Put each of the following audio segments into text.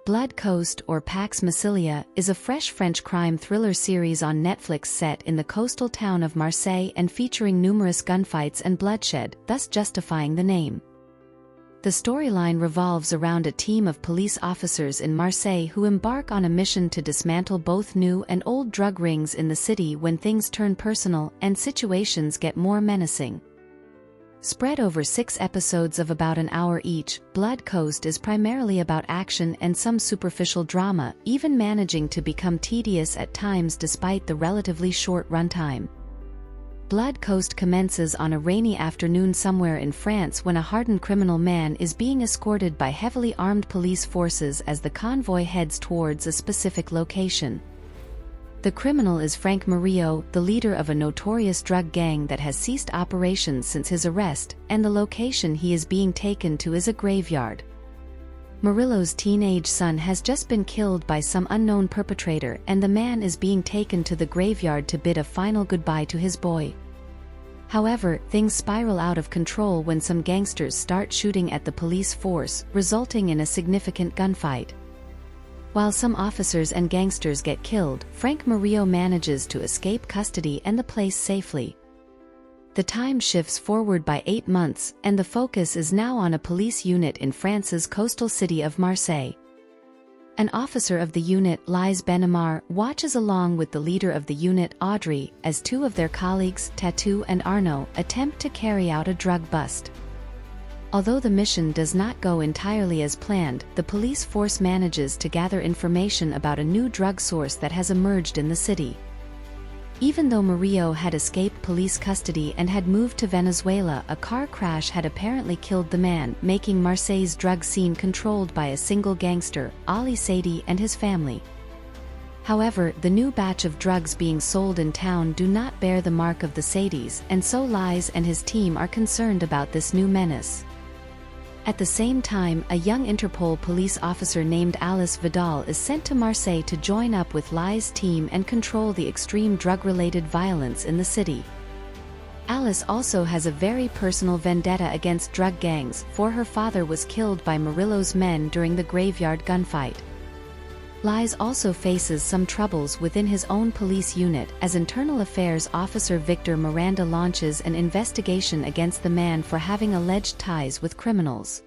Blood Coast or Pax Massilia is a fresh French crime thriller series on Netflix set in the coastal town of Marseille and featuring numerous gunfights and bloodshed, thus justifying the name. The storyline revolves around a team of police officers in Marseille who embark on a mission to dismantle both new and old drug rings in the city when things turn personal and situations get more menacing. Spread over 6 episodes of about an hour each, Blood Coast is primarily about action and some superficial drama, even managing to become tedious at times despite the relatively short runtime. Blood Coast commences on a rainy afternoon somewhere in France when a hardened criminal man is being escorted by heavily armed police forces as the convoy heads towards a specific location. The criminal is Frank Murillo, the leader of a notorious drug gang that has ceased operations since his arrest, and the location he is being taken to is a graveyard. Murillo's teenage son has just been killed by some unknown perpetrator, and the man is being taken to the graveyard to bid a final goodbye to his boy. However, things spiral out of control when some gangsters start shooting at the police force, resulting in a significant gunfight. While some officers and gangsters get killed, Frank Murillo manages to escape custody and the place safely. The time shifts forward by 8 months, and the focus is now on a police unit in France's coastal city of Marseille. An officer of the unit, Lise Benamar, watches along with the leader of the unit, Audrey, as 2 of their colleagues, Tattoo and Arnaud, attempt to carry out a drug bust. Although the mission does not go entirely as planned, the police force manages to gather information about a new drug source that has emerged in the city. Even though Murillo had escaped police custody and had moved to Venezuela, a car crash had apparently killed the man, making Marseille's drug scene controlled by a single gangster, Ali Sadi, and his family. However, the new batch of drugs being sold in town do not bear the mark of the Sadis, and so Lise and his team are concerned about this new menace. At the same time, a young Interpol police officer named Alice Vidal is sent to Marseille to join up with Lise's team and control the extreme drug-related violence in the city. Alice also has a very personal vendetta against drug gangs, for her father was killed by Murillo's men during the graveyard gunfight. Lise also faces some troubles within his own police unit, as Internal Affairs Officer Victor Miranda launches an investigation against the man for having alleged ties with criminals.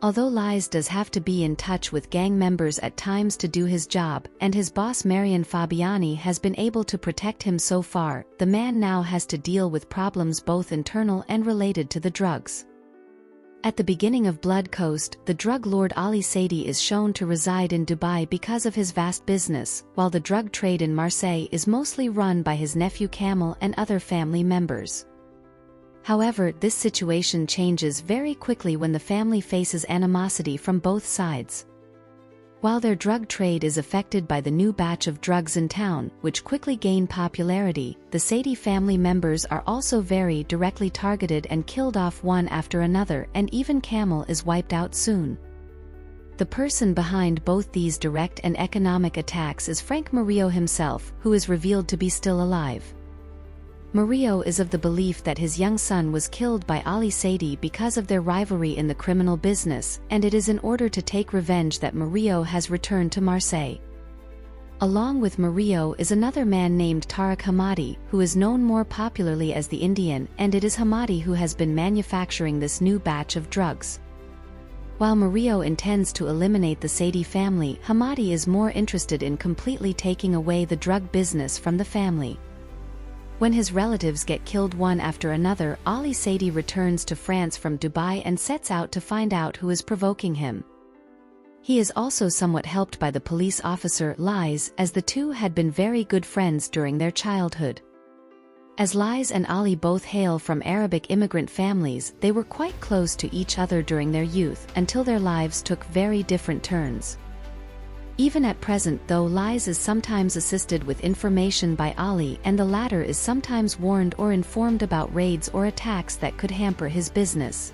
Although Lise does have to be in touch with gang members at times to do his job, and his boss Marion Fabiani has been able to protect him so far, the man now has to deal with problems both internal and related to the drugs. At the beginning of Blood Coast, the drug lord Ali Sadi is shown to reside in Dubai because of his vast business, while the drug trade in Marseille is mostly run by his nephew Camel and other family members. However, this situation changes very quickly when the family faces animosity from both sides. While their drug trade is affected by the new batch of drugs in town, which quickly gain popularity, the Sadi family members are also very directly targeted and killed off one after another, and even Camel is wiped out soon. The person behind both these direct and economic attacks is Frank Murillo himself, who is revealed to be still alive. Murillo is of the belief that his young son was killed by Ali Sadi because of their rivalry in the criminal business, and it is in order to take revenge that Murillo has returned to Marseille. Along with Murillo is another man named Tariq Hamadi, who is known more popularly as the Indian, and it is Hamadi who has been manufacturing this new batch of drugs. While Murillo intends to eliminate the Sadi family, Hamadi is more interested in completely taking away the drug business from the family. When his relatives get killed one after another, Ali Sadi returns to France from Dubai and sets out to find out who is provoking him. He is also somewhat helped by the police officer, Lise, as the two had been very good friends during their childhood. As Lise and Ali both hail from Arabic immigrant families, they were quite close to each other during their youth, until their lives took very different turns. Even at present, though, Lise is sometimes assisted with information by Ali, and the latter is sometimes warned or informed about raids or attacks that could hamper his business.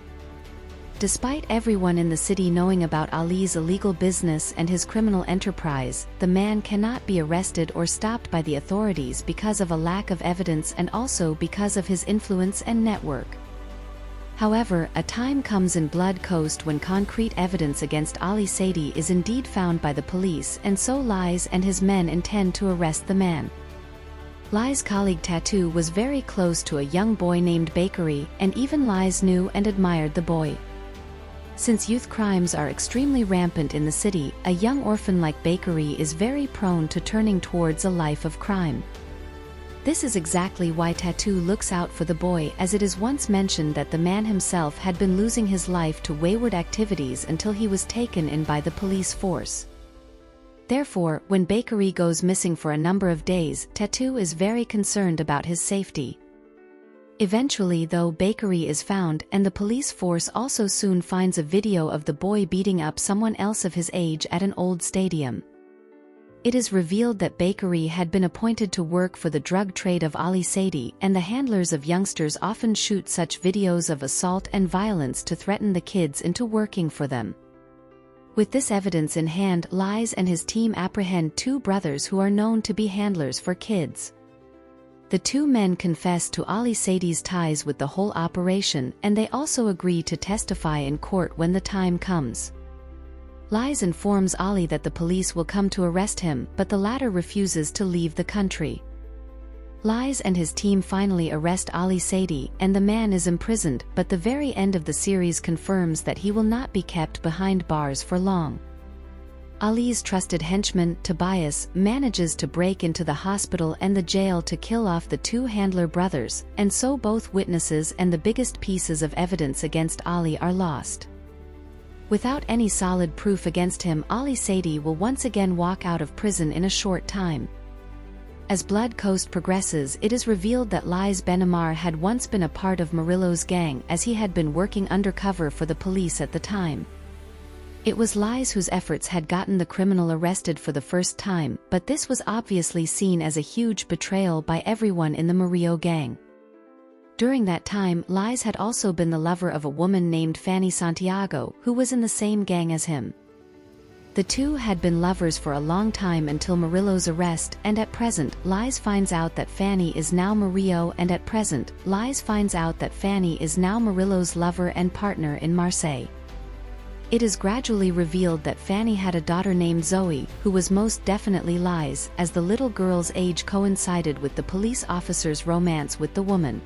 Despite everyone in the city knowing about Ali's illegal business and his criminal enterprise, the man cannot be arrested or stopped by the authorities because of a lack of evidence and also because of his influence and network. However, a time comes in Blood Coast when concrete evidence against Ali Sadie is indeed found by the police, and so Lies and his men intend to arrest the man. Lies' colleague Tattoo was very close to a young boy named Bakery, and even Lies knew and admired the boy. Since youth crimes are extremely rampant in the city, a young orphan like Bakery is very prone to turning towards a life of crime. This is exactly why Tattoo looks out for the boy, as it is once mentioned that the man himself had been losing his life to wayward activities until he was taken in by the police force. Therefore, when Bakery goes missing for a number of days, Tattoo is very concerned about his safety. Eventually, though, Bakery is found, and the police force also soon finds a video of the boy beating up someone else of his age at an old stadium. It is revealed that Bakery had been appointed to work for the drug trade of Ali Sadie, and the handlers of youngsters often shoot such videos of assault and violence to threaten the kids into working for them. With this evidence in hand, Lies and his team apprehend two brothers who are known to be handlers for kids. The two men confess to Ali Sadie's ties with the whole operation, and they also agree to testify in court when the time comes. Lies informs Ali that the police will come to arrest him, but the latter refuses to leave the country. Lies and his team finally arrest Ali Sadie, and the man is imprisoned, but the very end of the series confirms that he will not be kept behind bars for long. Ali's trusted henchman, Tobias, manages to break into the hospital and the jail to kill off the two handler brothers, and so both witnesses and the biggest pieces of evidence against Ali are lost. Without any solid proof against him, Ali Sadie will once again walk out of prison in a short time. As Blood Coast progresses, it is revealed that Lies Benamar had once been a part of Murillo's gang, as he had been working undercover for the police at the time. It was Lies whose efforts had gotten the criminal arrested for the first time, but this was obviously seen as a huge betrayal by everyone in the Murillo gang. During that time, Lies had also been the lover of a woman named Fanny Santiago, who was in the same gang as him. The two had been lovers for a long time until Murillo's arrest, and at present, Lies finds out that Fanny is now Murillo's lover and partner in Marseilles. It is gradually revealed that Fanny had a daughter named Zoe, who was most definitely Lies, as the little girl's age coincided with the police officer's romance with the woman.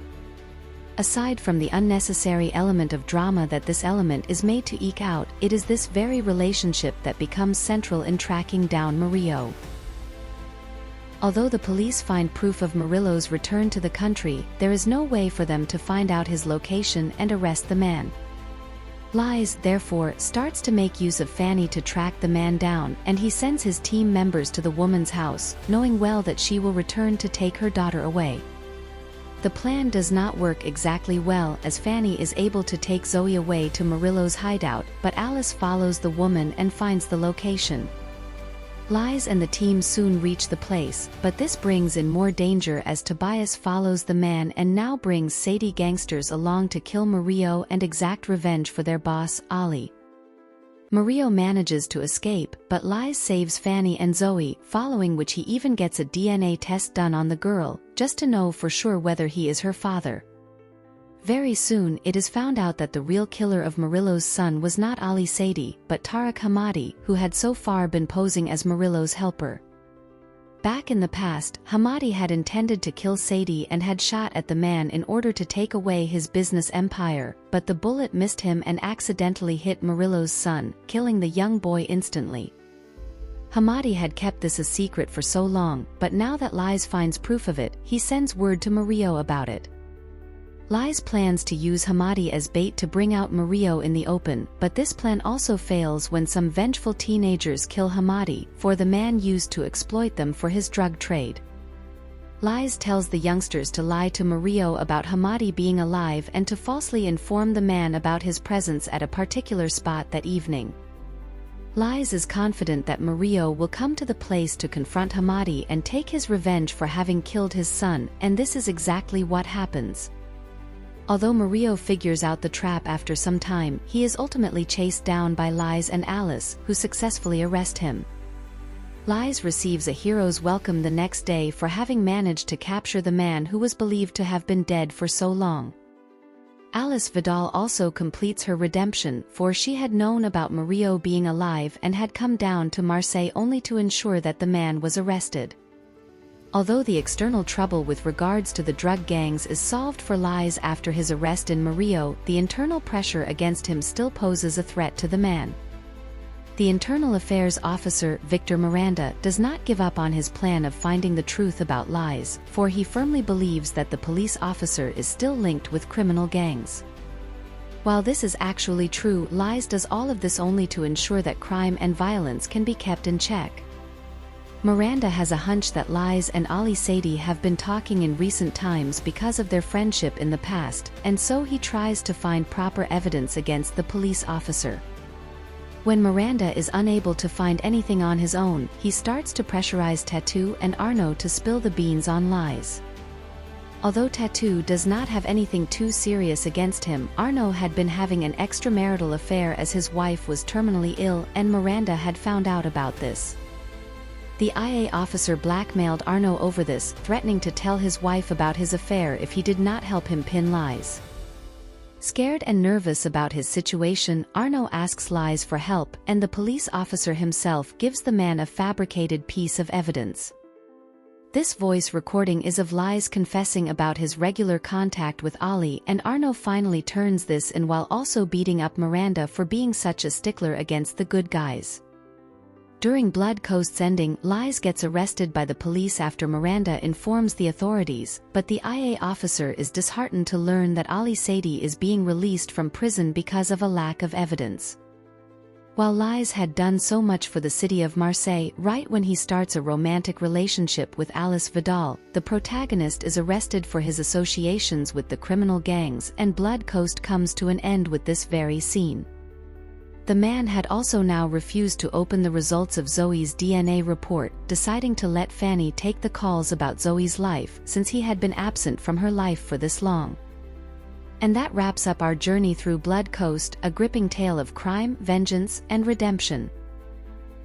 Aside from the unnecessary element of drama that this element is made to eke out, it is this very relationship that becomes central in tracking down Murillo. Although the police find proof of Murillo's return to the country, there is no way for them to find out his location and arrest the man. Lies, therefore, starts to make use of Fanny to track the man down, and he sends his team members to the woman's house, knowing well that she will return to take her daughter away. The plan does not work exactly well, as Fanny is able to take Zoe away to Murillo's hideout, but Alice follows the woman and finds the location. Lies and the team soon reach the place, but this brings in more danger as Tobias follows the man and now brings Sadie gangsters along to kill Murillo and exact revenge for their boss, Ali. Murillo manages to escape, but Lies saves Fanny and Zoe, following which he even gets a DNA test done on the girl, just to know for sure whether he is her father. Very soon, it is found out that the real killer of Murillo's son was not Ali Sadie, but Tariq Hamadi, who had so far been posing as Murillo's helper. Back in the past, Hamadi had intended to kill Sadie and had shot at the man in order to take away his business empire, but the bullet missed him and accidentally hit Murillo's son, killing the young boy instantly. Hamadi had kept this a secret for so long, but now that Lies finds proof of it, he sends word to Murillo about it. Lies plans to use Hamadi as bait to bring out Murillo in the open, but this plan also fails when some vengeful teenagers kill Hamadi, for the man used to exploit them for his drug trade. Lies tells the youngsters to lie to Murillo about Hamadi being alive and to falsely inform the man about his presence at a particular spot that evening. Lies is confident that Murillo will come to the place to confront Hamadi and take his revenge for having killed his son, and this is exactly what happens. Although Murillo figures out the trap after some time, he is ultimately chased down by Lies and Alice, who successfully arrest him. Lies receives a hero's welcome the next day for having managed to capture the man who was believed to have been dead for so long. Alice Vidal also completes her redemption, for she had known about Murillo being alive and had come down to Marseille only to ensure that the man was arrested. Although the external trouble with regards to the drug gangs is solved for Lies after his arrest in Murillo, the internal pressure against him still poses a threat to the man. The internal affairs officer, Victor Miranda, does not give up on his plan of finding the truth about Lies, for he firmly believes that the police officer is still linked with criminal gangs. While this is actually true, Lies does all of this only to ensure that crime and violence can be kept in check. Miranda has a hunch that Lies and Ali Sadie have been talking in recent times because of their friendship in the past, and so he tries to find proper evidence against the police officer. When Miranda is unable to find anything on his own, he starts to pressurize Tattoo and Arnaud to spill the beans on Lies. Although Tattoo does not have anything too serious against him, Arnaud had been having an extramarital affair as his wife was terminally ill, and Miranda had found out about this. The IA officer blackmailed Arnaud over this, threatening to tell his wife about his affair if he did not help him pin Lies. Scared and nervous about his situation, Arnaud asks Lies for help, and the police officer himself gives the man a fabricated piece of evidence. This voice recording is of Lies confessing about his regular contact with Ali, and Arnaud finally turns this in while also beating up Miranda for being such a stickler against the good guys. During Blood Coast's ending, Lies gets arrested by the police after Miranda informs the authorities, but the IA officer is disheartened to learn that Ali Sadie is being released from prison because of a lack of evidence. While Lies had done so much for the city of Marseille right when he starts a romantic relationship with Alice Vidal, the protagonist is arrested for his associations with the criminal gangs, and Blood Coast comes to an end with this very scene. The man had also now refused to open the results of Zoe's DNA report, deciding to let Fanny take the calls about Zoe's life since he had been absent from her life for this long. And that wraps up our journey through Blood Coast, a gripping tale of crime, vengeance, and redemption.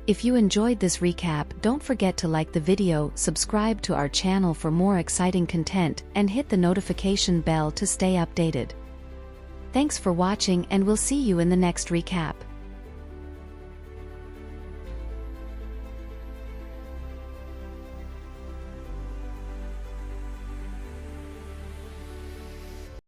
If you enjoyed this recap, don't forget to like the video, subscribe to our channel for more exciting content, and hit the notification bell to stay updated. Thanks for watching, and we'll see you in the next recap.